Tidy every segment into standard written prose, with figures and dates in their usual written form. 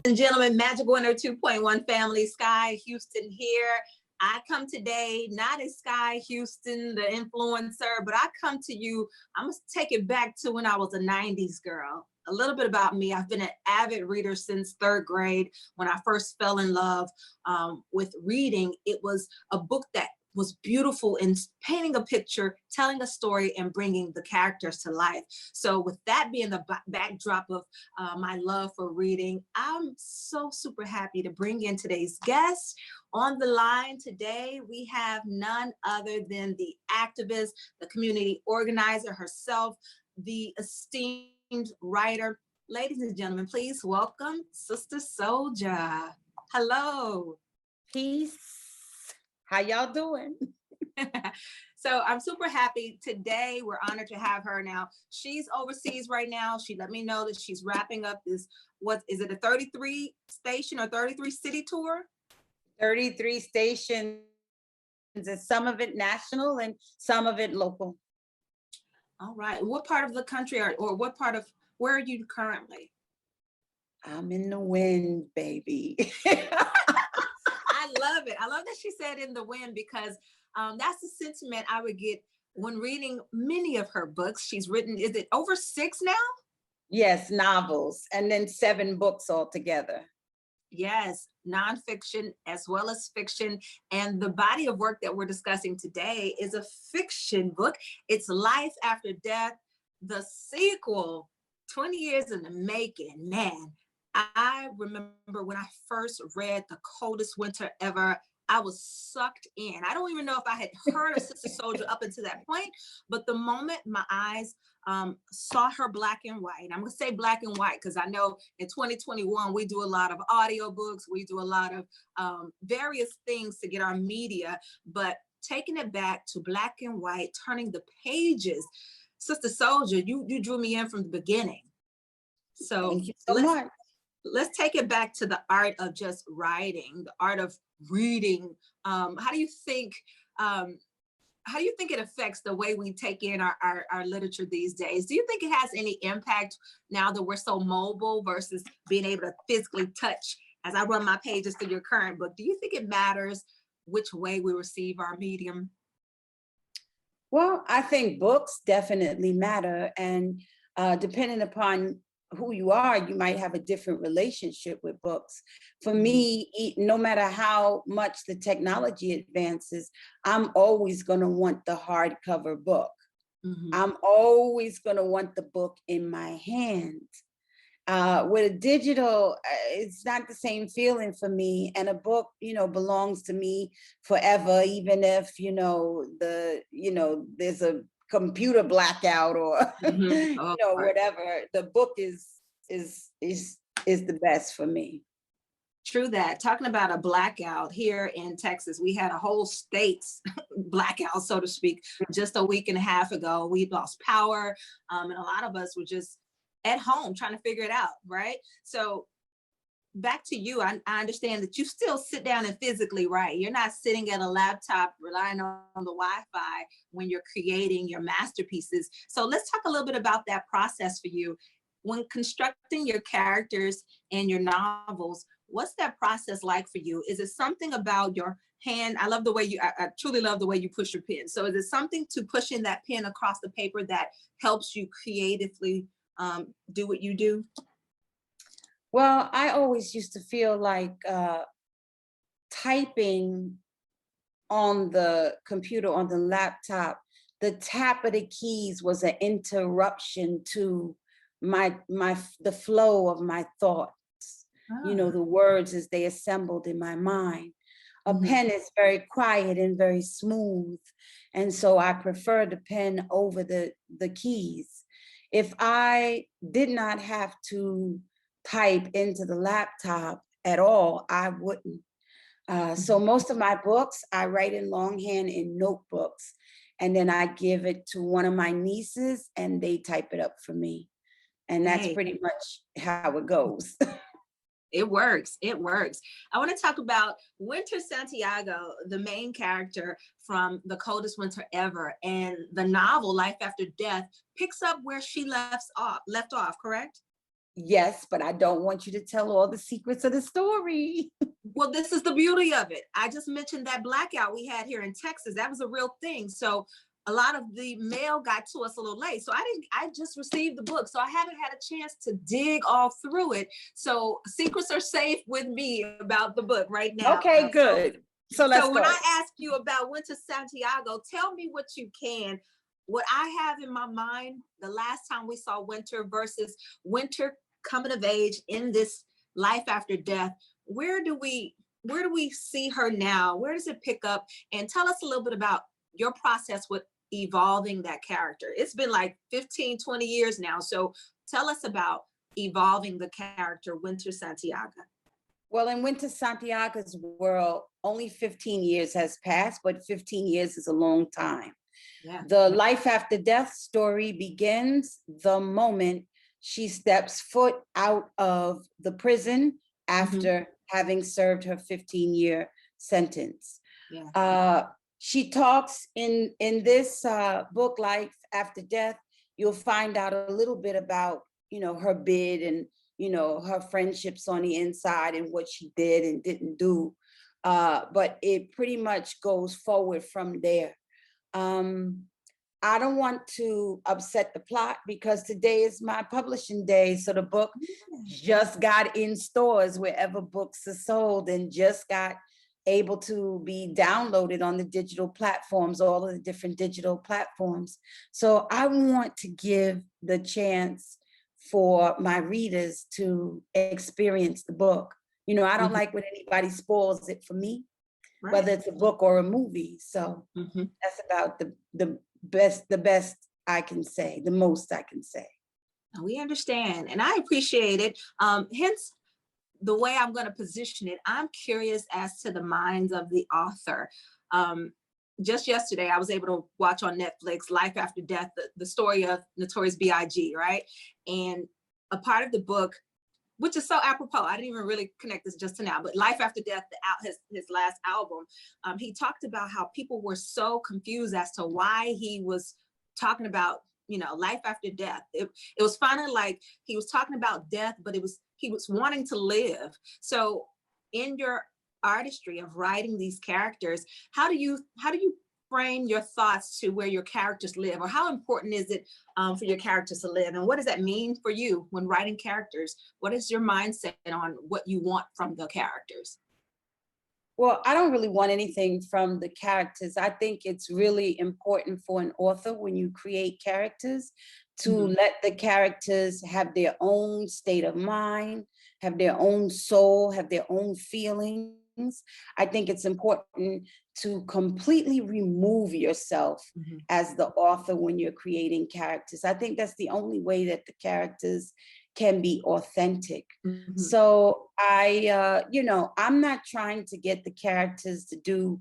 and gentlemen, Magic Winter 2.1 family, Sky Houston here. I come today not as Sky Houston, the influencer, but I come to you, I'm gonna take it back to when I was a 90s girl. A little bit about me. I've been an avid reader since 3rd grade. When I first fell in love with reading, it was a book that was beautiful in painting a picture, telling a story, and bringing the characters to life. So with that being the backdrop of my love for reading, I'm so super happy to bring in today's guest. On the line today, we have none other than the activist, the community organizer herself, the esteemed writer. Ladies and gentlemen, please welcome Sister Souljah. Hello. Peace. How y'all doing? So I'm super happy today. We're honored to have her now. She's overseas right now. She let me know that she's wrapping up this, what is it, a 33 station or 33 city tour? 33 stations, and some of it national and some of it local. All right. What part of the country or what part of, where are you currently? I'm in the wind, baby. I love it. I love that she said in the wind, because that's the sentiment I would get when reading many of her books. She's written, is it over 6 now? Yes, novels, and then 7 books altogether. Yes, nonfiction as well as fiction. And the body of work that we're discussing today is a fiction book. It's Life After Death, the sequel, 20 years in the making. Man, I remember when I first read The Coldest Winter Ever, I was sucked in. I don't even know if I had heard of Sister Souljah up until that point, but the moment my eyes saw her black and white, I'm gonna say black and white because I know in 2021, we do a lot of audiobooks, we do a lot of various things to get our media, but taking it back to black and white, turning the pages, Sister Souljah, you drew me in from the beginning. So thank you so much. Let's take it back to the art of just writing, the art of reading. How do you think it affects the way we take in our literature these days? Do you think it has any impact now that we're so mobile versus being able to physically touch? As I run my pages through your current book, do you think it matters which way we receive our medium? Well, I think books definitely matter, and depending upon who you are, you might have a different relationship with books. For me, no matter how much the technology advances, I'm always going to want the hardcover book. I'm always going to want the book in my hand. With a digital, it's not the same feeling for me. And a book, belongs to me forever, even if, there's a computer blackout or whatever. The book is the best for me. True that. Talking about a blackout, here in Texas, we had a whole state's blackout, so to speak, just a week and a half ago. We lost power, and a lot of us were just at home trying to figure it out, right? So back to you. I understand that you still sit down and physically write. You're not sitting at a laptop relying on the Wi-Fi when you're creating your masterpieces. So let's talk a little bit about that process for you. When constructing your characters and your novels, what's that process like for you? Is it something about your hand? I love the way I truly love the way you push your pen. So is it something to pushing that pen across the paper that helps you creatively do what you do? Well, I always used to feel like typing on the computer, on the laptop, the tap of the keys was an interruption to the flow of my thoughts. The words as they assembled in my mind. A pen is very quiet and very smooth, and so I prefer the pen over the keys. If I did not have to type into the laptop at all, I wouldn't. So most of my books, I write in longhand in notebooks, and then I give it to one of my nieces and they type it up for me. And that's pretty much how it goes. It works. It works. I want to talk about Winter Santiaga, the main character from The Coldest Winter Ever, and the novel Life After Death picks up where she left off, correct? Yes, but I don't want you to tell all the secrets of the story. Well, this is the beauty of it. I just mentioned that blackout we had here in Texas. That was a real thing. So a lot of the mail got to us a little late. So I just received the book. So I haven't had a chance to dig all through it. So secrets are safe with me about the book right now. Okay, good. So let's So when go. I ask you about Winter Santiago, tell me what you can. What I have in my mind, the last time we saw Winter versus Winter coming of age in this life after death, where do we see her now? Where does it pick up? And tell us a little bit about your process with evolving that character. It's been like 15, 20 years now. So tell us about evolving the character Winter Santiaga. Well, in Winter Santiaga's world, only 15 years has passed, but 15 years is a long time. Yeah. The life after death story begins the moment she steps foot out of the prison after having served her 15-year sentence. Yeah. She talks in this book, Life After Death. You'll find out a little bit about, her bid and, her friendships on the inside and what she did and didn't do. But it pretty much goes forward from there. I don't want to upset the plot because today is my publishing day. So the book just got in stores wherever books are sold and just got able to be downloaded on the digital platforms, all of the different digital platforms. So I want to give the chance for my readers to experience the book. I don't like when anybody spoils it for me, whether it's a book or a movie. So that's about the best I can say, the most I can say. We understand, and I appreciate it. Hence, the way I'm going to position it, I'm curious as to the minds of the author. Just yesterday, I was able to watch on Netflix Life After Death, the story of Notorious B.I.G., right? And a part of the book, which is so apropos, I didn't even really connect this just to now, but Life After Death, his last album, he talked about how people were so confused as to why he was talking about, life after death. It was finally like he was talking about death, but he was wanting to live. So in your artistry of writing these characters, how do you frame your thoughts to where your characters live, or how important is it for your characters to live, and what does that mean for you when writing characters? What is your mindset on what you want from the characters? Well, I don't really want anything from the characters. I think it's really important for an author when you create characters to let the characters have their own state of mind, have their own soul, have their own feelings. I think it's important to completely remove yourself as the author when you're creating characters. I think that's the only way that the characters can be authentic. So I'm not trying to get the characters to do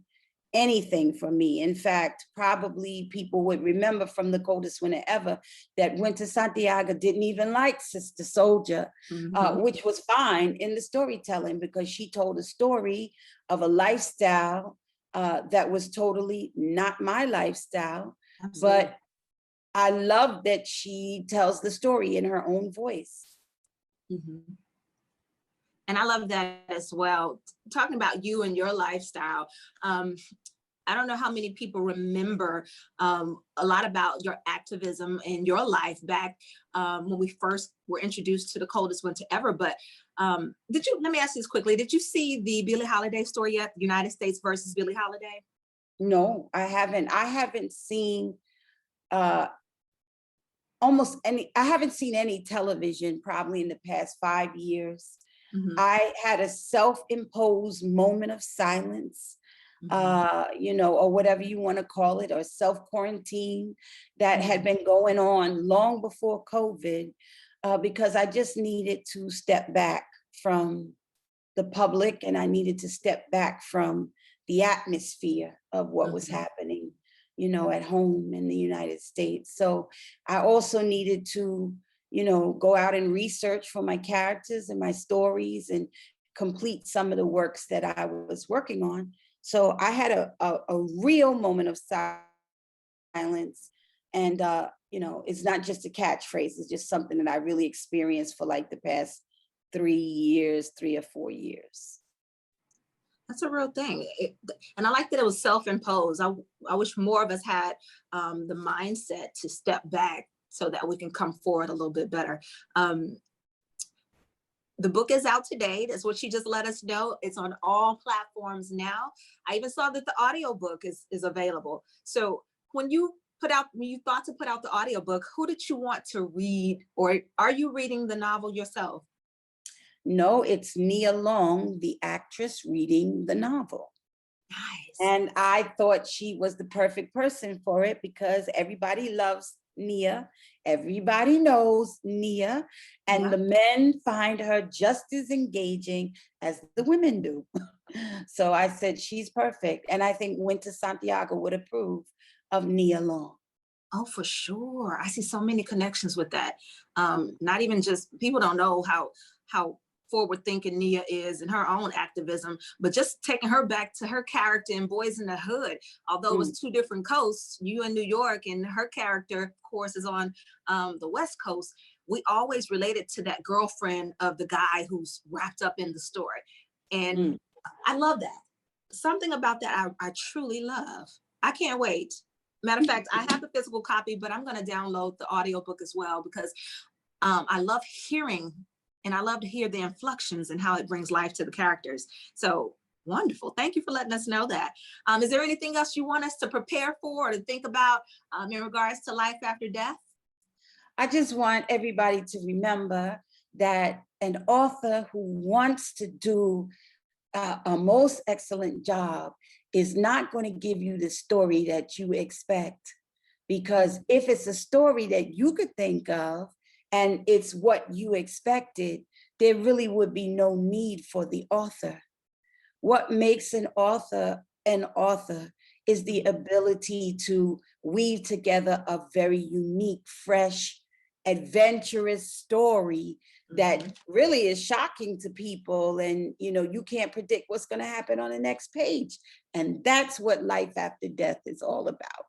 anything for me. In fact, probably people would remember from the Coldest Winter Ever that Winter Santiaga didn't even like Sister Souljah, which was fine in the storytelling because she told a story of a lifestyle that was totally not my lifestyle. Absolutely. But I love that she tells the story in her own voice. And I love that as well. Talking about you and your lifestyle, I don't know how many people remember a lot about your activism and your life back when we first were introduced to the Coldest Winter Ever. But let me ask you this quickly. Did you see the Billie Holiday story yet? United States versus Billie Holiday? No, I haven't. I haven't seen any television probably in the past 5 years. I had a self-imposed moment of silence, or whatever you want to call it, or self-quarantine that had been going on long before COVID, because I just needed to step back from the public and I needed to step back from the atmosphere of what was happening, at home in the United States. So I also needed to, go out and research for my characters and my stories and complete some of the works that I was working on. So I had a real moment of silence. And, it's not just a catchphrase, it's just something that I really experienced for like the past 3 or 4 years. That's a real thing. And I like that it was self-imposed. I wish more of us had the mindset to step back so that we can come forward a little bit better. The book is out today. That's what she just let us know. It's on all platforms now. I even saw that the audiobook is available. So when you thought to put out the audiobook, who did you want to read, or are you reading the novel yourself? No, it's Nia Long, the actress, reading the novel. Nice. And I thought she was the perfect person for it because everybody loves Nia. Everybody knows Nia. And the men find her just as engaging as the women do. So I said, she's perfect. And I think Winter Santiaga would approve of Nia Long. Oh, for sure. I see so many connections with that. Not even just, people don't know how forward thinking Nia is in her own activism, but just taking her back to her character in Boys in the Hood. Although it was two different coasts, you in New York and her character, of course, is on the West Coast. We always related to that girlfriend of the guy who's wrapped up in the story. And I love that. Something about that I truly love. I can't wait. Matter of fact, I have the physical copy, but I'm going to download the audiobook as well because I love hearing, and I love to hear the inflections and how it brings life to the characters. So wonderful. Thank you for letting us know that. Is there anything else you want us to prepare for or to think about in regards to life after death? I just want everybody to remember that an author who wants to do a most excellent job is not going to give you the story that you expect. Because if it's a story that you could think of and it's what you expected, there really would be no need for the author. What makes an author is the ability to weave together a very unique, fresh, adventurous story that really is shocking to people. And, you can't predict what's going to happen on the next page. And that's what life after death is all about.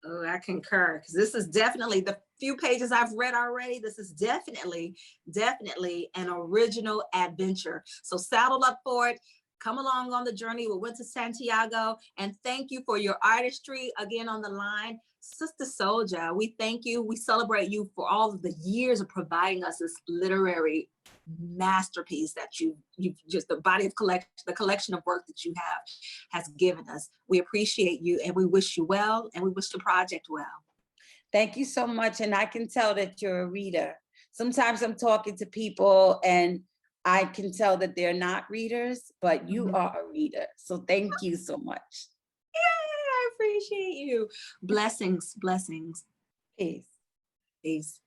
Oh, I concur, because this is definitely, the few pages I've read already, this is definitely an original adventure. So saddle up for it. Come along on the journey with Winter Santiaga, and thank you for your artistry. Again, on the line, Sister Souljah, we thank you. We celebrate you for all of the years of providing us this literary masterpiece that you just, the body of the collection of work that you has given us. We appreciate you, and we wish you well, and we wish the project well. Thank you so much. And I can tell that you're a reader. Sometimes I'm talking to people and I can tell that they're not readers, but you are a reader. So thank you so much. Yay, I appreciate you. Blessings, blessings. Peace. Peace.